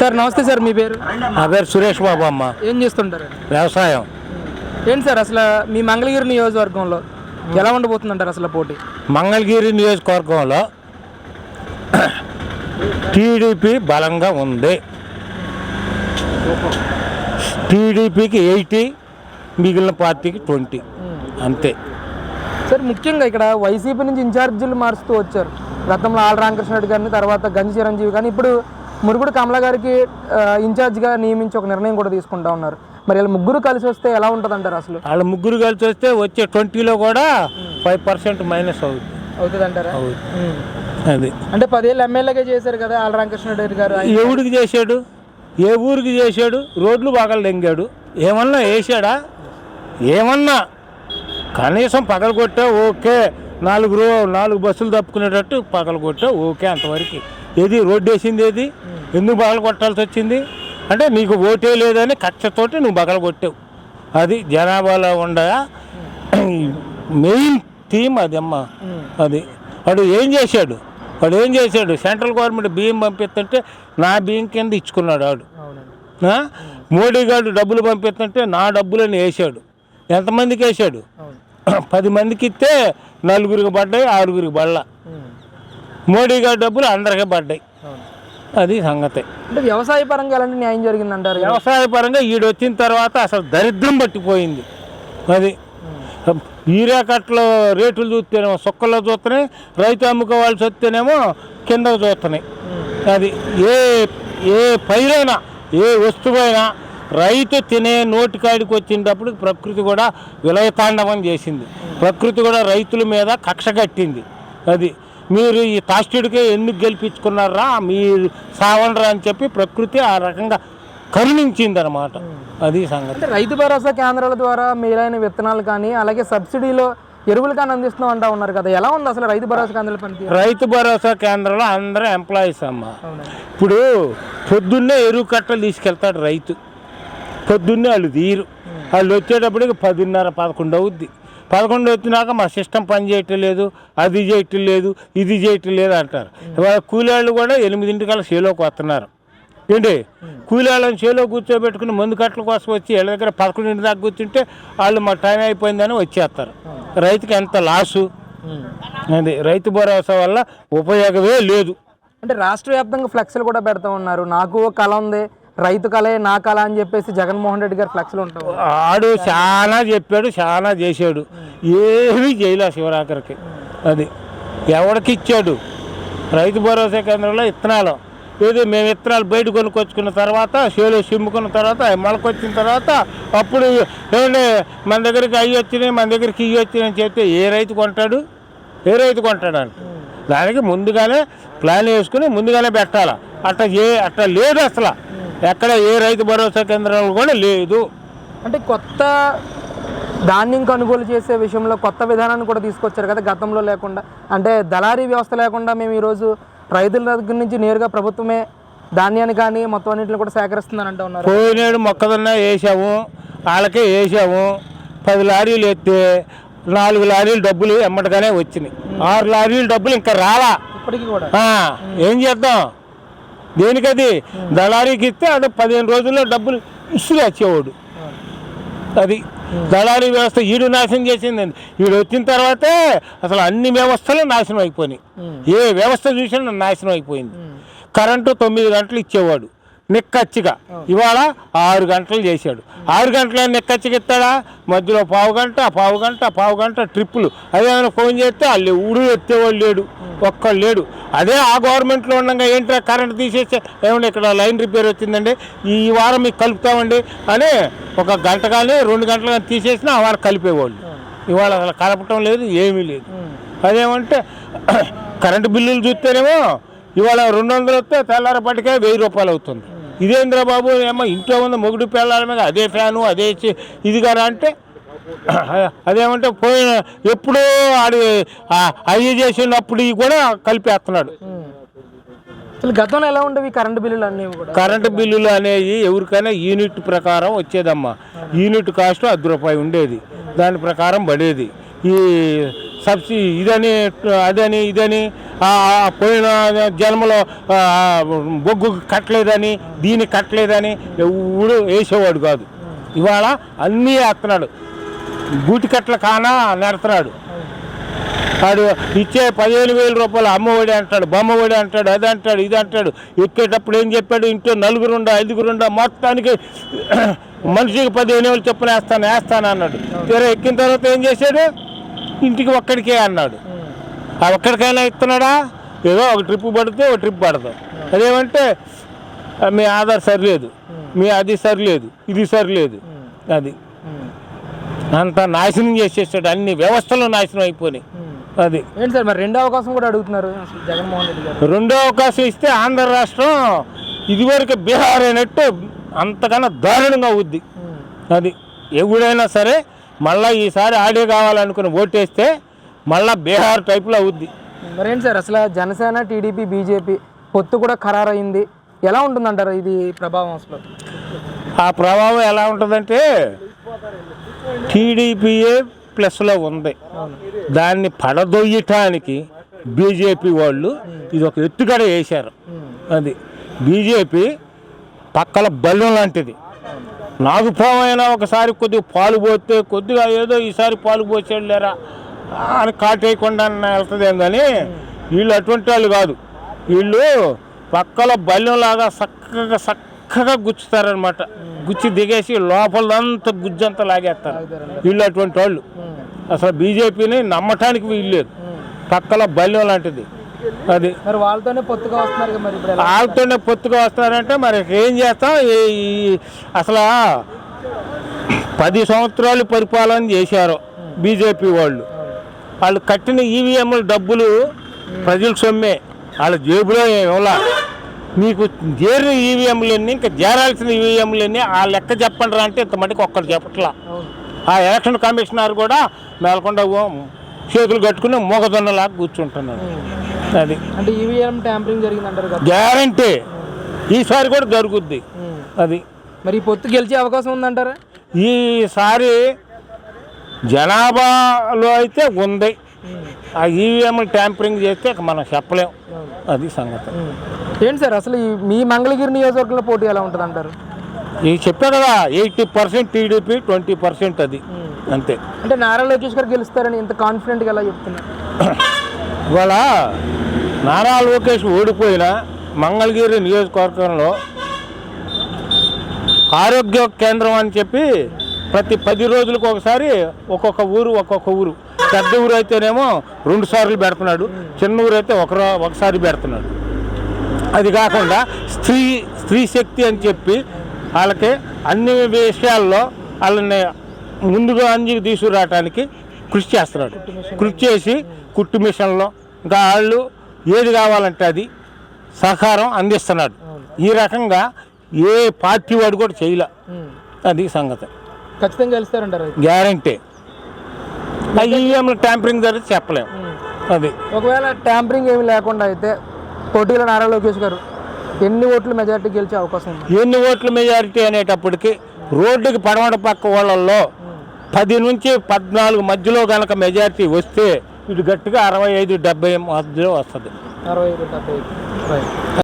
Sir నమస్తే sir, మీ పేరు? నా పేరు సురేష్ బాబు అమ్మ. ఏం చేస్తుంటారు? వ్యవసాయం. ఏంటి సార్ అసలు మీ మంగళగిరి నియోజకవర్గంలో ఎలా ఉండబోతుందంటారు అసలు పోటీ? మంగళగిరి నియోజకవర్గంలో టీడీపీ బలంగా ఉంది. టీడీపీకి 80, మిగిలిన పార్టీకి 20 అంతే. సార్ ముఖ్యంగా ఇక్కడ వైసీపీ నుంచి ఇన్ఛార్జీలు మారుస్తూ వచ్చారు. గతంలో ఆళ్ళ రామకృష్ణరెడ్డి గారిని, తర్వాత గంజి చిరంజీవి కానీ, ఇప్పుడు మురుగుడు కమల గారికి ఇన్ఛార్జ్గా నియమించి ఒక నిర్ణయం కూడా తీసుకుంటా ఉన్నారు. మరి వీళ్ళు ముగ్గురు కలిసి వస్తే ఎలా ఉంటుంది అంటారు? అసలు వాళ్ళ ముగ్గురు కలిసి వస్తే వచ్చే 20లో కూడా 5% మైనస్ అవుతుంది అంటారా? అది అంటే 10 ఏళ్ళు ఎమ్మెల్యేగా చేశారు కదా ఆళ్ళ రామకృష్ణరెడ్డి గారు. ఎవడికి చేశాడు? ఏ ఊరికి చేశాడు? రోడ్లు బాగా లెంగాడు. ఏమన్నా వేసాడా? ఏమన్నా కనీసం పగలగొట్టా ఓకే, 4 బస్సులు తప్పుకునేటట్టు పగలగొట్టా ఓకే, అంతవరకు. ఏది రోడ్డు వేసింది? ఏది ఎందుకు పగలగొట్టాల్సి వచ్చింది అంటే నీకు ఓటే లేదని కక్షతోటి నువ్వు పగలగొట్టావు. అది జనాభాలో ఉండ మెయిన్ థీమ్ అది అమ్మ. అది వాడు ఏం చేశాడు? సెంట్రల్ గవర్నమెంట్ బియ్యం పంపిస్తుంటే నా బియ్యం కింద ఇచ్చుకున్నాడు వాడు. మోడీ గారు డబ్బులు పంపిస్తుంటే నా డబ్బులని వేసాడు. ఎంతమందికి వేసాడు? 10 మందికి ఇస్తే 4గురికి పడ్డాయి, 6గురికి పడలా. మోడీ గారి డబ్బులు అందరికీ పడ్డాయి. అది సంగతి. అంటే వ్యవసాయ పరంగా ఎలాంటి న్యాయం జరిగిందంటారు? వ్యవసాయ పరంగా ఈడు వచ్చిన తర్వాత అసలు దరిద్రం పట్టిపోయింది. అది యూరియా కట్టల రేట్లు చూస్తేనేమో సుక్కల్లో చూస్తున్నాయి, రైతు అమ్ముకోవాల్సి వస్తేనేమో కింద చూస్తున్నాయి. అది ఏ పైరైనా ఏ వస్తువైనా రైతు తినే నోటికాడికి వచ్చినప్పుడు ప్రకృతి కూడా విలయతాండవం చేసింది. ప్రకృతి కూడా రైతుల మీద కక్ష కట్టింది. అది మీరు ఈ తాష్టుడికే ఎందుకు గెలిపించుకున్నారా, మీరు సావండ్రా అని చెప్పి ప్రకృతి ఆ రకంగా కరుణించింది అనమాట. అది సంగతి. రైతు భరోసా కేంద్రాల ద్వారా మేలైన విత్తనాలు కానీ, అలాగే సబ్సిడీలో ఎరువులు కానీ అందిస్తున్నాం అంటా ఉన్నారు కదా, ఎలా ఉంది అసలు రైతు భరోసా కేంద్రాల పని? రైతు భరోసా కేంద్రంలో అందరూ ఎంప్లాయీస్ అమ్మ. ఇప్పుడు పొద్దున్నే ఎరువు కట్టలు తీసుకెళ్తాడు రైతు. పొద్దున్నే వాళ్ళు తీరు, వాళ్ళు వచ్చేటప్పటికి 10:30, 11 అవుద్ది. 11 వచ్చినాక మా సిస్టమ్ పని చేయటం లేదు, అది చేయటం లేదు, ఇది చేయటం లేదు అంటారు. కూలీవాళ్ళు కూడా 8 చేలోకి వస్తున్నారు. ఏంటి కూలీవాళ్ళని చేలో కూర్చోబెట్టుకుని మందు కట్టల కోసం వచ్చి వీళ్ళ దగ్గర 11 దాకా కూర్చుంటే వాళ్ళు మా టైం అయిపోయిందని వచ్చేస్తారు. రైతుకి ఎంత లాసు. అది రైతు భరోసా వల్ల ఉపయోగమే లేదు. అంటే రాష్ట్ర వ్యాప్తంగా ఫ్లెక్స్లు కూడా పెడతా ఉన్నారు. నాకు కళ ఉంది, రైతు కళే నా కళ అని చెప్పేసి జగన్మోహన్ రెడ్డి గారు ఫ్లెక్స్లు ఉంటారు. ఆడు చాలా చెప్పాడు, చాలా చేశాడు, ఏమీ చేయలే శివరాకరికి. అది ఎవరికి ఇచ్చాడు? రైతు భరోసా కేంద్రంలో విత్తనాలు ఏదో మేము విత్తనాలు బయట కొనుక్కొచ్చుకున్న తర్వాత చేలో సిమ్ముకున్న తర్వాత మొలకొచ్చిన తర్వాత అప్పుడు ఏమంటే మన దగ్గరికి అవి వచ్చినాయి, మన దగ్గరికి ఇవి వచ్చినాయి అని చెప్తే ఏ రైతు కొంటాడు? అంట. దానికి ముందుగానే ప్లాన్ వేసుకుని ముందుగానే పెట్టాలి. అట్లా లేదు అసలు. ఎక్కడ ఏ రైతు భరోసా కేంద్రాలు కూడా లేదు. అంటే కొత్త ధాన్యం కొనుగోలు చేసే విషయంలో కొత్త విధానాన్ని కూడా తీసుకొచ్చారు కదా, గతంలో లేకుండా. అంటే దళారీ వ్యవస్థ లేకుండా మేము ఈరోజు రైతుల దగ్గర నుంచి నేరుగా ప్రభుత్వమే ధాన్యాన్ని కానీ మొత్తం అన్నింటిని కూడా సేకరిస్తుందని అంటూ ఉన్నారు. పోయినేడు మొక్కజొన్న వేసాము, వాళ్ళకే వేసాము. 10 లారీలు ఎత్తే 4 లారీలు డబ్బులు ఎమ్మటగానే వచ్చినాయి. 6 లారీలు డబ్బులు ఇంకా రాలా ఇప్పటికీ కూడా. ఏం చేద్దాం? దేనికది? దళారీకి ఇస్తే అది 15 రోజుల్లో డబ్బులు ఇసులు వచ్చేవాడు. అది దళారీ వ్యవస్థ ఈడు నాశనం చేసిందండి. ఈడు వచ్చిన తర్వాతే అసలు అన్ని వ్యవస్థలు నాశనం అయిపోయినాయి. ఏ వ్యవస్థ చూసినా నాశనం అయిపోయింది. కరెంటు 9 గంటలు ఇచ్చేవాడు నిక్కచ్చిగా, ఇవాళ 6 గంటలు చేశాడు. 6 గంటల నిక్కచ్చిగా ఇస్తాడా? మధ్యలో పావు గంట ట్రిప్పులు. అదేమైనా ఫోన్ చేస్తే వాళ్ళు ఊడు ఎత్తేవాళ్ళు లేడు, ఒక్కళ్ళు లేడు. అదే ఆ గవర్నమెంట్లో ఉండగా ఏంటో కరెంట్ తీసేస్తే ఏమంటే ఇక్కడ లైన్ రిపేర్ వచ్చిందండి, ఈ వారం మీకు కలుపుతామండి అని 1 గంట కానీ 2 గంటలు కానీ తీసేసినా ఆ వారం కలిపేవాళ్ళు. ఇవాళ అసలు కలపటం లేదు, ఏమీ లేదు. అదేమంటే కరెంటు బిల్లులు చూస్తేనేమో ఇవాళ 200 వస్తే తెల్లారపటికే 1000 రూపాయలు అవుతుంది. ఇదేంద్ర బాబు ఏమో ఇంట్లో ఉన్న మొగుడు పిల్లల మీద అదే ఫ్యాను అదే ఇది కదా అంటే అదేమంటే పోయిన ఎప్పుడో ఆడి అయ్యి చేసినప్పుడు కూడా కలిపేస్తున్నాడు. గతంలో ఎలా ఉండేవి కరెంటు బిల్లులు అనేవి కూడా? కరెంటు బిల్లులు అనేవి ఎవరికైనా యూనిట్ ప్రకారం వచ్చేదమ్మా. యూనిట్ కాస్ట్ 10 రూపాయలు ఉండేది, దాని ప్రకారం పడేది. ఈ సబ్సిడీ ఇదని అదని ఇదని పోయిన జన్మలో బొగ్గు కట్టలేదని దీన్ని కట్టలేదని ఎవడు వేసేవాడు కాదు. ఇవాళ అన్నీ వేస్తున్నాడు. గూటి కట్టల కానా నెడుతున్నాడు. వాడు ఇచ్చే 15,000 రూపాయలు అమ్మఒడి అంటాడు, బొమ్మఒడి అంటాడు, అది అంటాడు, ఇది అంటాడు. ఎక్కేటప్పుడు ఏం చెప్పాడు, ఇంట్లో 4 5 మొత్తానికి మనిషికి 15,000 చొప్పున వేస్తాను అన్నాడు. తీరా ఎక్కిన తర్వాత ఏం చేశాడు, ఇంటికి ఒక్కడికే అన్నాడు. ఆ ఒక్కడికైనా ఇస్తున్నాడా? ఏదో ఒక ట్రిప్ పడితే ఒక ట్రిప్ పడతాం. అదేమంటే మీ ఆధార్ సరిలేదు, మీ అది సరిలేదు, ఇది సరిలేదు. అది అంతా నాశనం చేసేసాడు. అన్ని వ్యవస్థలు నాశనం అయిపోయినాయి. అది ఏంటి సార్ మరి రెండో అవకాశం కూడా అడుగుతున్నారు అసలు జగన్మోహన్ రెడ్డి గారు? రెండో అవకాశం ఇస్తే ఆంధ్ర రాష్ట్రం ఇదివరకు బీహార్ అయినట్టు అంతకన్నా దారుణంగా అవుద్ది. అది ఎవడైనా సరే మళ్ళీ ఈసారి ఆడే కావాలనుకుని ఓటేస్తే మళ్ళీ బీహార్ టైప్లో అవుద్ది. మరేంటి సార్ అసలు జనసేన, టీడీపీ, బీజేపీ పొత్తు కూడా ఖరారైంది. ఎలా ఉంటుందంటారు ఇది ప్రభావం? అసలు ఆ ప్రభావం ఎలా ఉంటుందంటే టీడీపీఏ ప్లస్లో ఉంది. దాన్ని పడదొయ్యటానికి బీజేపీ వాళ్ళు ఇది ఒక ఎత్తుగడ వేశారు. అది బీజేపీ పక్కల బల్లం లాంటిది. నాగుపామైనా ఒకసారి కొద్దిగా పాలు పోతే కొద్దిగా ఏదో ఈసారి పాలు పోసాడు లేరా అని కాటేయకుండా వెళ్తుందేం కానీ వీళ్ళు అటువంటి వాళ్ళు కాదు. వీళ్ళు పక్కల బల్లంలాగా చక్కగా గుచ్చుతారనమాట. గుచ్చి దిగేసి లోపలంతా గుజ్జంతా లాగేస్తారు. వీళ్ళు అటువంటి వాళ్ళు. అసలు బీజేపీని నమ్మటానికి వీలు లేదు. పక్కల బల్యం లాంటిది. అది మరి వాళ్ళతోనే పొత్తుగా వస్తున్నారు. మరి వాళ్ళతోనే పొత్తుగా వస్తున్నారంటే మరి ఏం చేస్తాం? అసలు 10 సంవత్సరాలు పరిపాలన చేశారు బీజేపీ వాళ్ళు. వాళ్ళు కట్టిన ఈవీఎంల డబ్బులు ప్రజల సొమ్మే, వాళ్ళ జేబులో ఇవ్వాల. మీకు చేరిన ఈవీఎంలన్నీ ఇంకా చేరాల్సిన ఈవీఎంలన్నీ ఆ లెక్క చెప్పండి రా అంటే ఇంతమందికి ఒక్కరు చెప్పట్లా. ఆ ఎలక్షన్ కమిషనర్ కూడా మేలకుండా చేతులు కట్టుకుని మూగదొన్నలాగా కూర్చుంటున్నాడు. అది అంటే ఈవీఎం ట్యాంపరింగ్ జరిగిందంటారు కదా? గ్యారంటీ ఈసారి కూడా జరుగుద్ది. అది మరి ఈ పొత్తు గెలిచే అవకాశం ఉందంటారా? ఈసారి జనాభాలో అయితే ఉంది. ఆ ఈవీఎం ట్యాంపరింగ్ చేస్తే మనం చెప్పలేం. అది సంగతి. ఏంటి సార్ అసలు మీ మంగళగిరి నియోజకవర్గంలో పోటీ ఎలా ఉంటుంది అంటారు? ఇది చెప్పా కదా, 80% టీడీపీ, 20% అది అంతే. అంటే నారా లోకేష్ గారు గెలుస్తారని ఇంత కాన్ఫిడెంట్గా ఎలా చెప్తున్నారు? ఇవాళ నారా లోకేష్ ఓడిపోయిన మంగళగిరి నియోజకవర్గంలో ఆరోగ్య కేంద్రం అని చెప్పి ప్రతి 10 రోజులకు ఒకసారి ఒక్కొక్క ఊరు పెద్ద ఊరు అయితేనేమో 2 సార్లు పెడుతున్నాడు, చిన్న ఊరు అయితే ఒకసారి పెడుతున్నాడు. అది కాకుండా స్త్రీ శక్తి అని చెప్పి వాళ్ళకి అన్ని విషయాల్లో వాళ్ళని ముందుగా అంజికి తీసుకురావడానికి కృషి చేస్తున్నాడు. కృషి చేసి కుట్టు మిషన్లో ఇంకా వాళ్ళు ఏది కావాలంటే అది సహకారం అందిస్తున్నాడు. ఈ రకంగా ఏ పార్టీ వాడు కూడా చేయలే. అది సంగతి. ఖచ్చితంగా గెలుస్తారంటారు? గ్యారంటీ. ఈవీఎంలు ట్యాంపరింగ్ జరిగితే చెప్పలేము. అది ఒకవేళ ట్యాంపరింగ్ ఏమి లేకుండా అయితే పోటీలో నారా లోకేష్ గారు ఎన్ని ఓట్ల మెజారిటీ గెలిచే అవకాశం ఉంది? ఎన్ని ఓట్ల మెజారిటీ అనేటప్పటికి రోడ్డుకి పడమట పక్క వాళ్ళల్లో 10 నుంచి 14 మధ్యలో కనుక మెజారిటీ వస్తే ఇటు గట్టిగా 65-70 మధ్యలో వస్తుంది. 65-70.